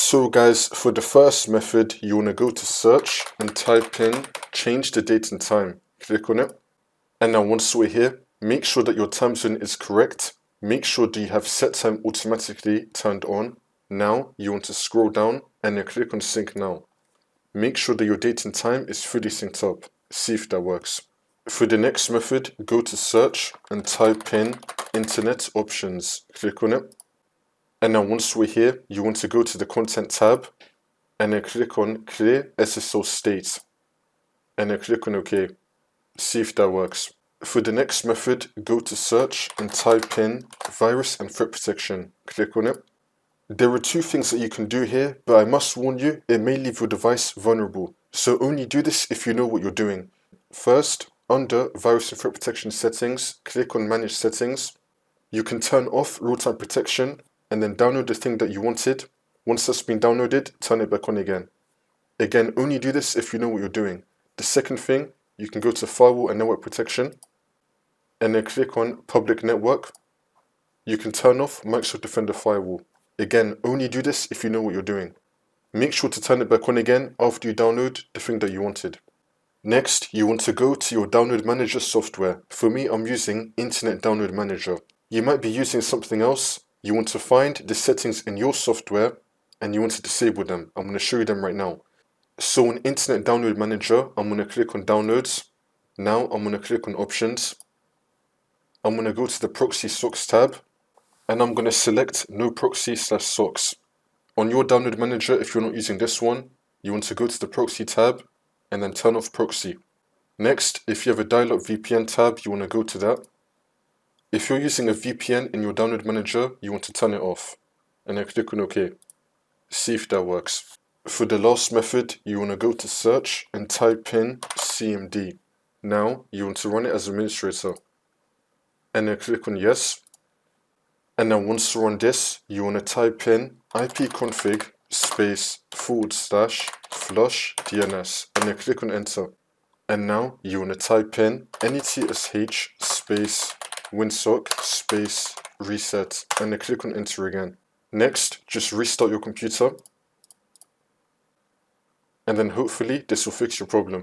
So guys, for the first method, you want to go to search and type in change the date and time. Click on it. And now once we're here, make sure that your time zone is correct. Make sure that you have set time automatically turned on. Now you want to scroll down and then click on sync now. Make sure that your date and time is fully synced up. See if that works. For the next method, go to search and type in internet options. Click on it. And now once we're here, you want to go to the content tab and then click on clear SSL state. And then click on OK. See if that works. For the next method, go to search and type in virus and threat protection. Click on it. There are two things that you can do here, but I must warn you, it may leave your device vulnerable. So only do this if you know what you're doing. First, under virus and threat protection settings, click on manage settings. You can turn off real-time protection and then download the thing that you wanted. Once that's been downloaded, turn it back on again. Again, only do this if you know what you're doing. The second thing, you can go to firewall and network protection and then click on public network. You can turn off Microsoft Defender firewall. Again, only do this if you know what you're doing. Make sure to turn it back on again after you download the thing that you wanted. Next, you want to go to your download manager software. For me, I'm using Internet Download Manager. You might be using something else. You want to find the settings in your software and you want to disable them. I'm going to show you them right now. So in Internet Download Manager, I'm going to click on Downloads. Now I'm going to click on Options. I'm going to go to the Proxy Socks tab and I'm going to select No Proxy/Socks. On your Download Manager, if you're not using this one, you want to go to the Proxy tab and then turn off Proxy. Next, if you have a dial-up VPN tab, you want to go to that. If you're using a VPN in your Download Manager, you want to turn it off and then click on OK. See if that works. For the last method, you want to go to search and type in CMD. Now you want to run it as administrator and then click on yes. And then once you're on this, you want to type in ipconfig space /flush DNS and then click on enter. And now you want to type in netsh space winsock space reset and then click on enter again. Next, just restart your computer and then hopefully this will fix your problem.